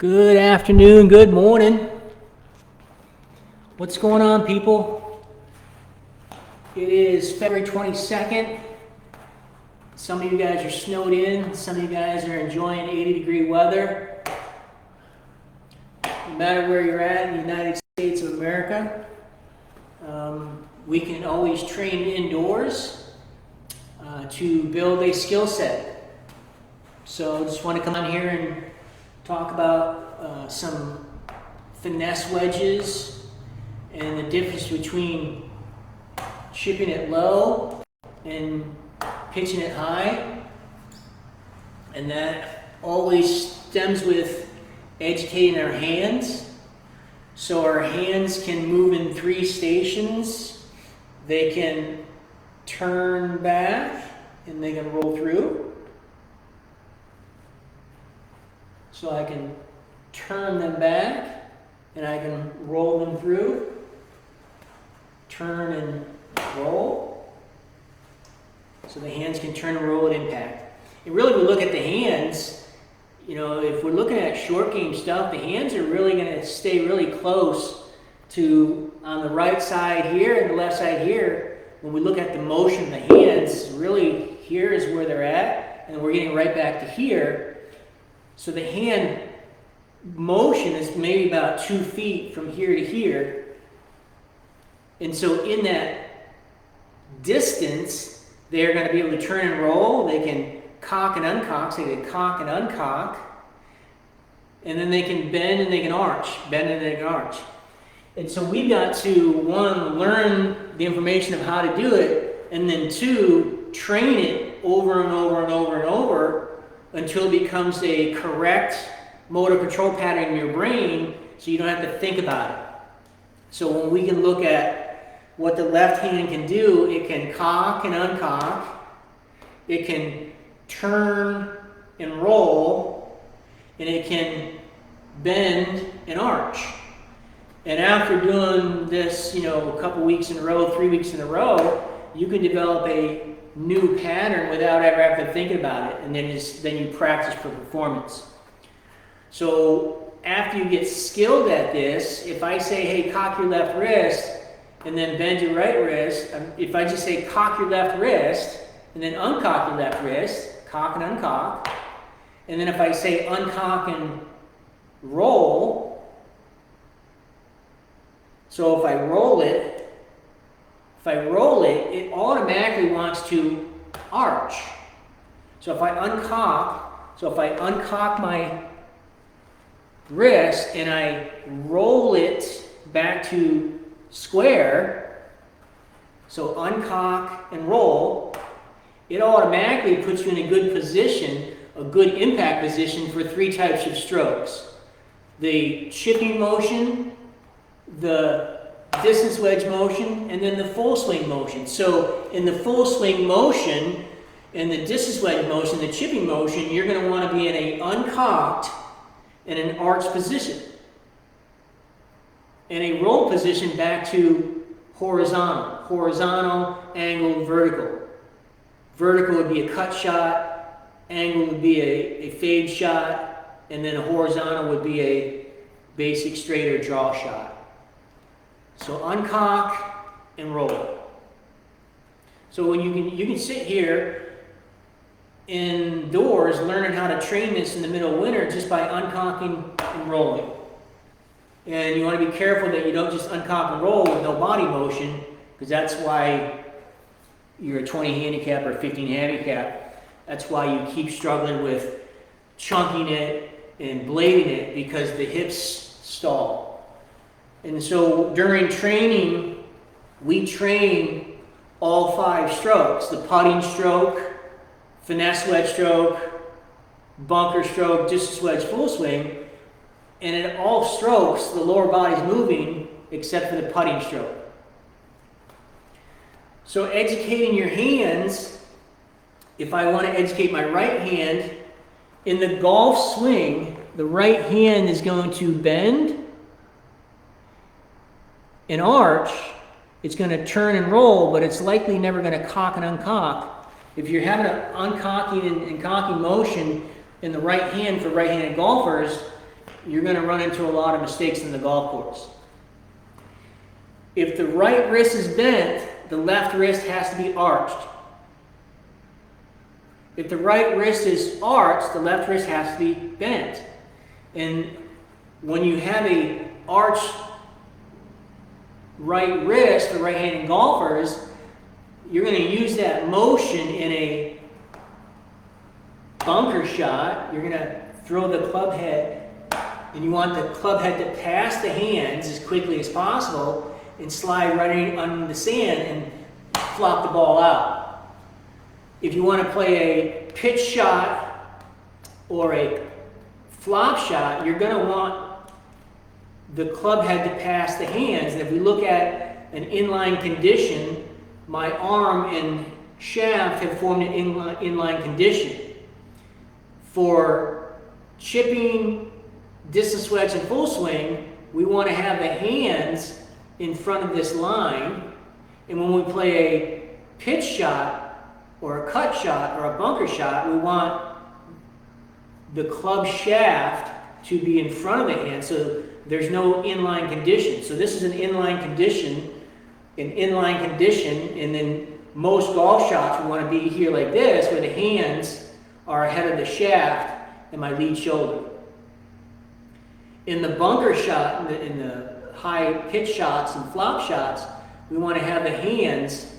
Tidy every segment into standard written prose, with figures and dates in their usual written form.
Good afternoon, good morning. What's going on, people? It is February 22nd. Some of you guys are snowed in. Some of you guys are enjoying 80-degree weather. No matter where you're at in the United States of America, we can always train indoors to build a skill set. So I just want to come on here and talk about some finesse wedges and the difference between chipping it low and pitching it high. And that always stems with educating our hands. So our hands can move in 3 stations. They can turn back and they can roll through. So I can turn them back and I can roll them through. Turn and roll. So the hands can turn and roll at impact. And really, we look at the hands, you know, if we're looking at short game stuff, the hands are really going to stay really close to on the right side here and the left side here. When we look at the motion of the hands, really here is where they're at, and we're getting right back to here. So the hand motion is maybe about 2 feet from here to here. And so in that distance, they're going to be able to turn and roll. They can cock and uncock. So they can cock and uncock. And then they can bend and they can arch. Bend and they can arch. And so we've got to, 1, learn the information of how to do it. And then 2, train it over and over and over and over until it becomes a correct motor control pattern in your brain so you don't have to think about it. So when we can look at what the left hand can do, it can cock and uncock, it can turn and roll, and it can bend and arch. And after doing this, a couple weeks in a row, 3 weeks in a row, you can develop a new pattern without ever having to think about it, and then you practice for performance. So after you get skilled at this, if I say, hey, cock your left wrist and then bend your right wrist, if I just say cock your left wrist and then uncock your left wrist, cock and uncock, and then if I say uncock and roll, so if I roll it, it automatically wants to arch. So if I uncock my wrist and I roll it back to square, so uncock and roll, it automatically puts you in a good position, a good impact position for 3 types of strokes. The chipping motion, the distance wedge motion, and then the full swing motion. So in the full swing motion, in the distance wedge motion, the chipping motion, you're going to want to be in an uncocked and an arched position. In a roll position back to horizontal. Horizontal, angled, vertical. Vertical would be a cut shot, angle would be a fade shot, and then a horizontal would be a basic straight or draw shot. So uncock and roll. So when you can sit here indoors learning how to train this in the middle of winter just by uncocking and rolling. And you want to be careful that you don't just uncock and roll with no body motion, because that's why you're a 20 handicap or 15 handicap. That's why you keep struggling with chunking it and blading it, because the hips stall. And so during training, we train all 5 strokes: the putting stroke, finesse wedge stroke, bunker stroke, distance wedge, full swing. And in all strokes, the lower body's moving except for the putting stroke. So educating your hands, if I want to educate my right hand, in the golf swing, the right hand is going to bend and arch. It's going to turn and roll, but it's likely never going to cock and uncock. If you're having an uncocking and cocking motion in the right hand for right-handed golfers, you're going to run into a lot of mistakes in the golf course. If the right wrist is bent, the left wrist has to be arched. If the right wrist is arched, the left wrist has to be bent. And when you have a arched right wrist for right-handed golfers, you're going to use that motion in a bunker shot. You're going to throw the club head, and you want the club head to pass the hands as quickly as possible and slide right under the sand and flop the ball out. If you want to play a pitch shot or a flop shot, you're going to want the club head to pass the hands. And if we look at an inline condition, my arm and shaft have formed an inline condition. For chipping, distance wedge, and full swing, we want to have the hands in front of this line. And when we play a pitch shot or a cut shot or a bunker shot, we want the club shaft to be in front of the hand, so there's no inline condition. So this is an inline condition, and then most golf shots we want to be here like this, where the hands are ahead of the shaft and my lead shoulder. In the bunker shot, in the high pitch shots and flop shots, we want to have the hands,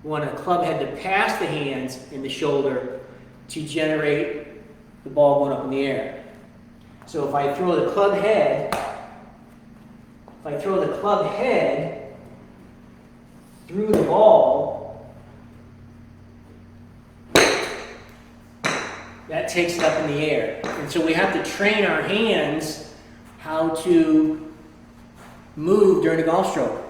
we want a club head to pass the hands and the shoulder to generate the ball going up in the air. So if I throw the club head, through the ball, that takes it up in the air. And so we have to train our hands how to move during the golf stroke.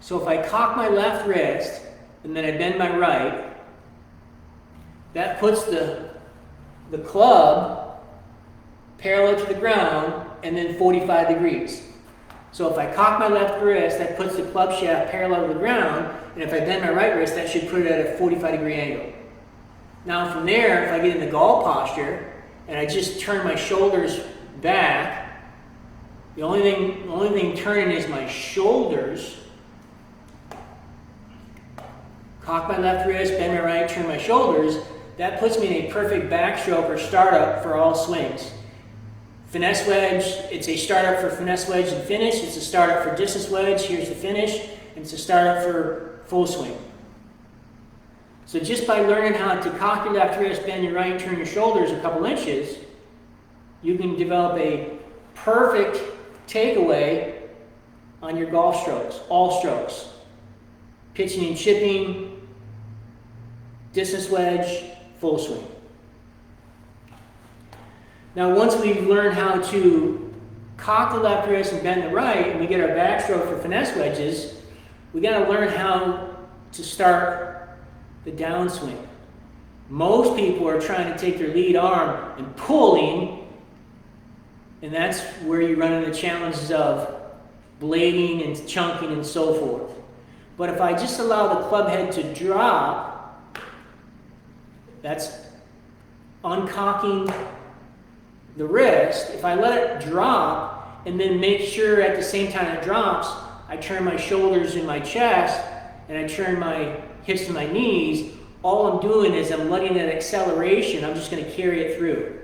So if I cock my left wrist and then I bend my right, that puts the club parallel to the ground and then 45 degrees. So if I cock my left wrist, that puts the club shaft parallel to the ground, and if I bend my right wrist, that should put it at a 45-degree angle. Now from there, if I get in the golf posture and I just turn my shoulders back, the only thing turning is my shoulders. Cock my left wrist, bend my right, turn my shoulders. That puts me in a perfect backstroke or startup for all swings. Finesse wedge, it's a startup for finesse wedge and finish. It's a startup for distance wedge. Here's the finish. And it's a startup for full swing. So just by learning how to cock your left wrist, bend your right, and turn your shoulders a couple inches, you can develop a perfect takeaway on your golf strokes, all strokes. Pitching and chipping, distance wedge, full swing. Now once we've learned how to cock the left wrist and bend the right, and we get our backstroke for finesse wedges, we got to learn how to start the downswing. Most people are trying to take their lead arm and pulling, and that's where you run into challenges of blading and chunking and so forth. But if I just allow the club head to drop, that's uncocking the wrist. If I let it drop and then make sure at the same time it drops, I turn my shoulders and my chest and I turn my hips and my knees, all I'm doing is I'm letting that acceleration, I'm just going to carry it through.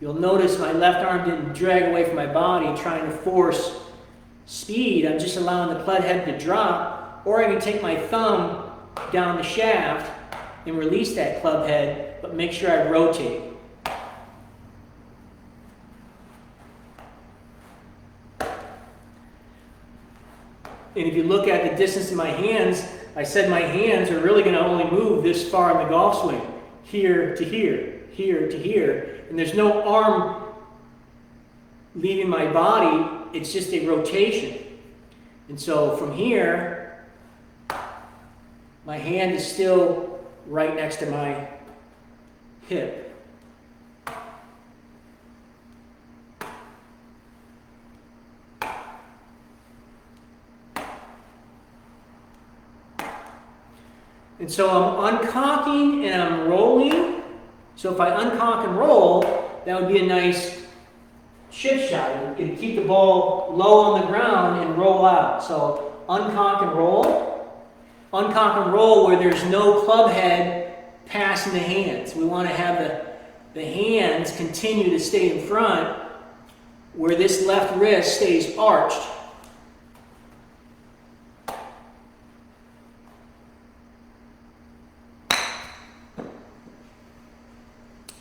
You'll notice my left arm didn't drag away from my body trying to force speed. I'm just allowing the club head to drop, or I can take my thumb down the shaft and release that club head, but make sure I rotate. And if you look at the distance in my hands, I said my hands are really going to only move this far in the golf swing. Here to here, here to here. And there's no arm leaving my body. It's just a rotation. And so from here, my hand is still right next to my hip. And so I'm uncocking and I'm rolling. So if I uncock and roll, that would be a nice chip shot. It'd keep the ball low on the ground and roll out. So uncock and roll. Uncock and roll where there's no club head passing the hands. We want to have the hands continue to stay in front where this left wrist stays arched.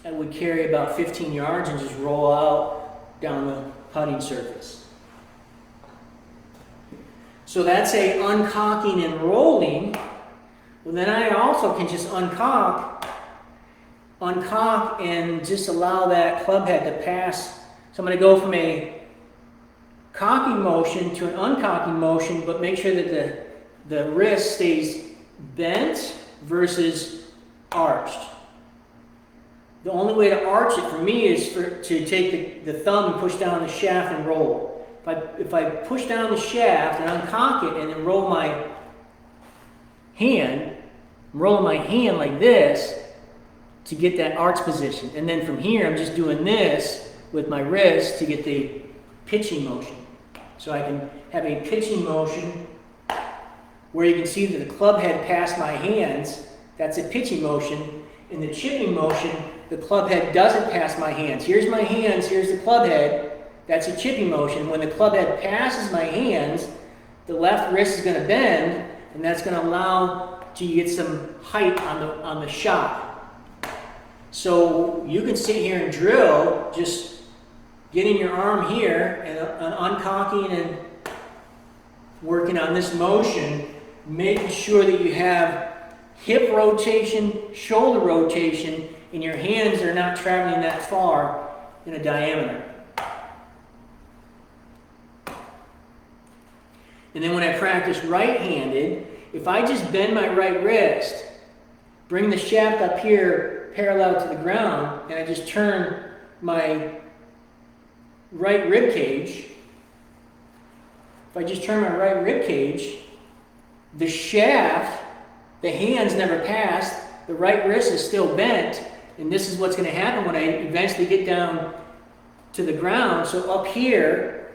I would carry about 15 yards and just roll out down the putting surface. So that's a uncocking and rolling. Well, then I also can just uncock and just allow that club head to pass. So I'm going to go from a cocking motion to an uncocking motion, but make sure that the wrist stays bent versus arched. The only way to arch it for me is to take the thumb and push down the shaft and roll. If I push down the shaft and uncock it and then roll my hand, I'm rolling my hand like this to get that arch position. And then from here, I'm just doing this with my wrist to get the pitching motion. So I can have a pitching motion where you can see that the club head passed my hands. That's a pitching motion. In the chipping motion, the club head doesn't pass my hands. Here's my hands, here's the club head. That's a chipping motion. When the club head passes my hands, the left wrist is going to bend, and that's going to allow to get some height on the shot. So you can sit here and drill, just getting your arm here and uncocking and working on this motion, making sure that you have hip rotation, shoulder rotation, and your hands are not traveling that far in a diameter. And then when I practice right-handed, if I just bend my right wrist, bring the shaft up here parallel to the ground, and I just turn my right rib cage, if I just turn my right rib cage, the shaft, the hands never passed, the right wrist is still bent, and this is what's going to happen when I eventually get down to the ground. So up here,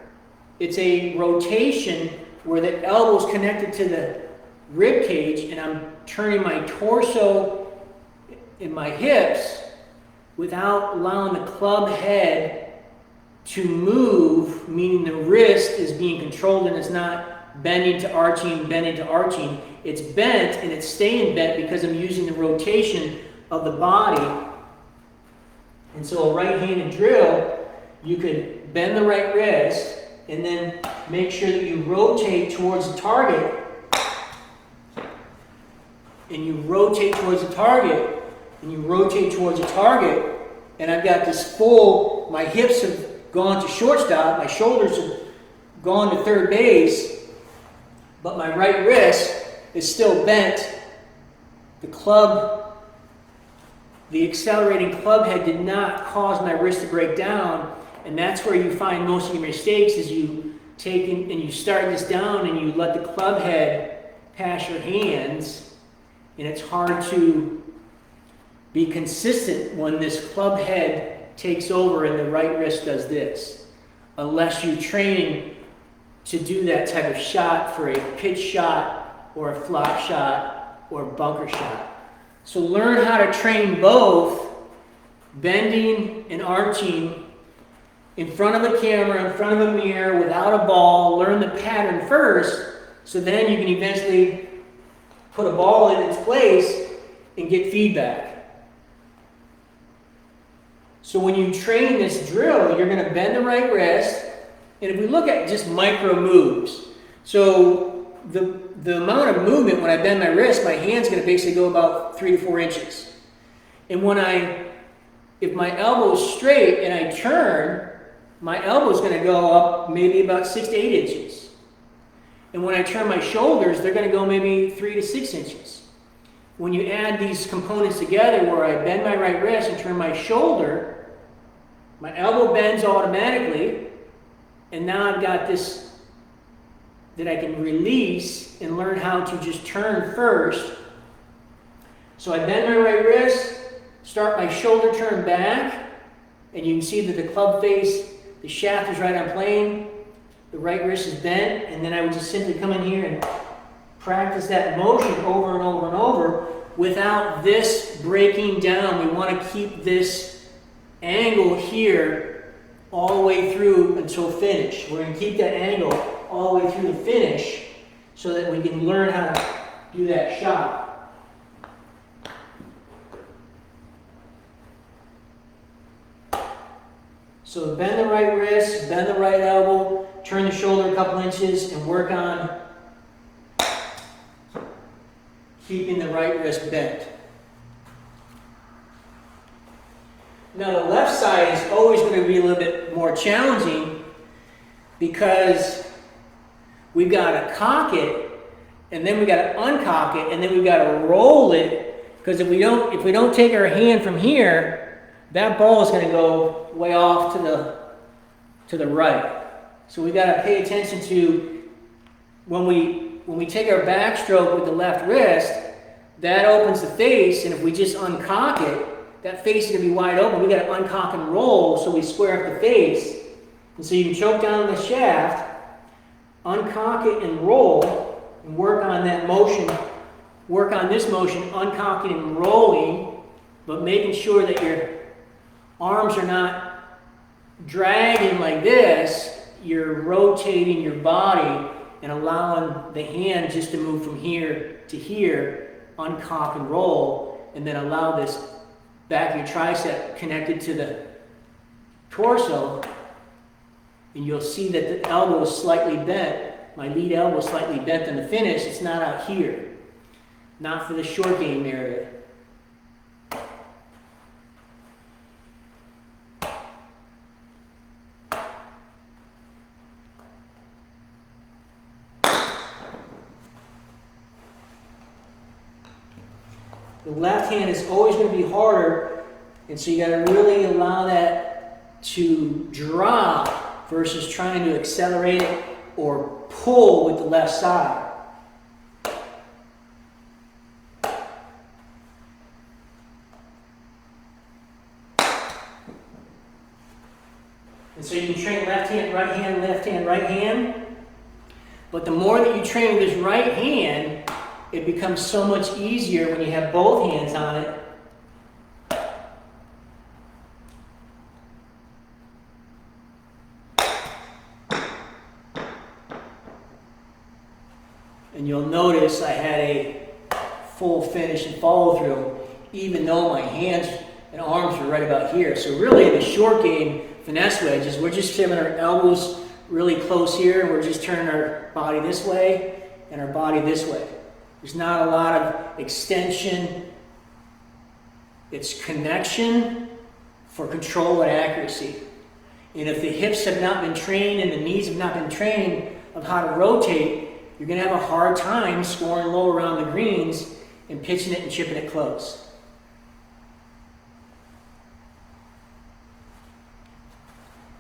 it's a rotation where the elbow's connected to the rib cage, and I'm turning my torso and my hips without allowing the club head to move, meaning the wrist is being controlled and it's not bending to arching, bending to arching. It's bent and it's staying bent because I'm using the rotation of the body. And so a right-handed drill, you could bend the right wrist and then make sure that you rotate towards the target. And you rotate towards the target, and you rotate towards the target, and I've got this full, my hips have gone to shortstop, my shoulders have gone to third base, but my right wrist is still bent. The accelerating club head did not cause my wrist to break down, and that's where you find most of your mistakes is you take and you start this down and you let the club head pass your hands, and it's hard to be consistent when this club head takes over and the right wrist does this, unless you're training to do that type of shot for a pitch shot or a flop shot or a bunker shot. So learn how to train both bending and arching in front of a camera, in front of a mirror, without a ball. Learn the pattern first, so then you can eventually put a ball in its place and get feedback. So when you train this drill, you're going to bend the right wrist, and if we look at just micro moves, so the amount of movement when I bend my wrist, my hand's going to basically go about 3 to 4 inches. And if my elbow's straight and I turn, my elbow's going to go up maybe about 6 to 8 inches. And when I turn my shoulders, they're going to go maybe 3 to 6 inches. When you add these components together where I bend my right wrist and turn my shoulder, my elbow bends automatically, and now I've got this that I can release and learn how to just turn first So I bend my right wrist, start my shoulder turn back, and you can see that the club face, the shaft is right on plane, the right wrist is bent, and then I would just simply come in here and practice that motion over and over and over without this breaking down. We want to keep this angle here all the way through until finish. We're going to keep that angle all the way through the finish so that we can learn how to do that shot. So bend the right wrist, bend the right elbow, turn the shoulder a couple inches, and work on keeping the right wrist bent. Now the left side is always going to be a little bit more challenging because we've got to cock it, and then we've got to uncock it, and then we've got to roll it, because if we don't take our hand from here, that ball is going to go way off to the right. So we've got to pay attention to when we take our backstroke with the left wrist, that opens the face, and if we just uncock it, that face is going to be wide open. We've got to uncock and roll so we square up the face. And so you can choke down the shaft, uncock it and roll, and work on that motion. Work on this motion, uncocking and rolling, but making sure that your arms are not dragging like this. You're rotating your body and allowing the hand just to move from here to here, uncock and roll, and then allow this back of your tricep connected to the torso, and you'll see that the elbow is slightly bent. My lead elbow is slightly bent in the finish. It's not out here, not for the short game area. The left hand is always going to be harder, and so you got to really allow that to drop versus trying to accelerate it or pull with the left side. And so you can train left hand, right hand, left hand, right hand. But the more that you train with this right hand, it becomes so much easier when you have both hands on it. And you'll notice I had a full finish and follow through, even though my hands and arms were right about here. So really in the short game, finesse wedges, we're just having our elbows really close here. We're just turning our body this way and our body this way. There's not a lot of extension. It's connection for control and accuracy. And if the hips have not been trained and the knees have not been trained of how to rotate, you're going to have a hard time scoring low around the greens and pitching it and chipping it close.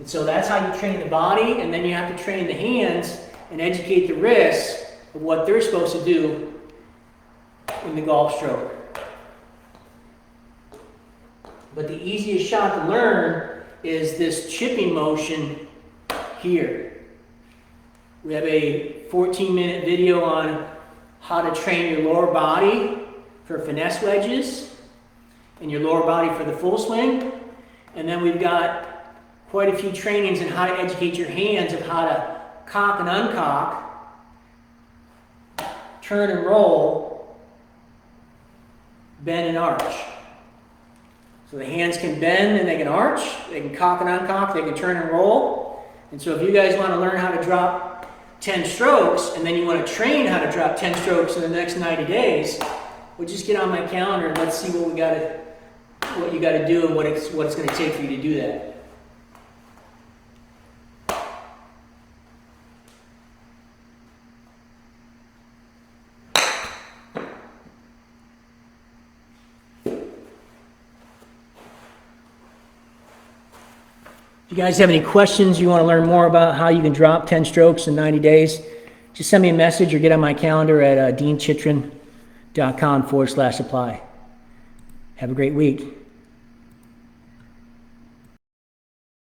And so that's how you train the body, and then you have to train the hands and educate the wrists of what they're supposed to do in the golf stroke. But the easiest shot to learn is this chipping motion here. We have a 14-minute video on how to train your lower body for finesse wedges and your lower body for the full swing. And then we've got quite a few trainings on how to educate your hands of how to cock and uncock, turn and roll, bend and arch. So the hands can bend and they can arch, they can cock and uncock, they can turn and roll. And so if you guys want to learn how to drop 10 strokes and then you want to train how to drop 10 strokes in the next 90 days, well, just get on my calendar and let's see what you got to do and what it's going to take for you to do that. If you guys have any questions, you want to learn more about how you can drop 10 strokes in 90 days, just send me a message or get on my calendar at deanchitrin.com/apply. Have a great week.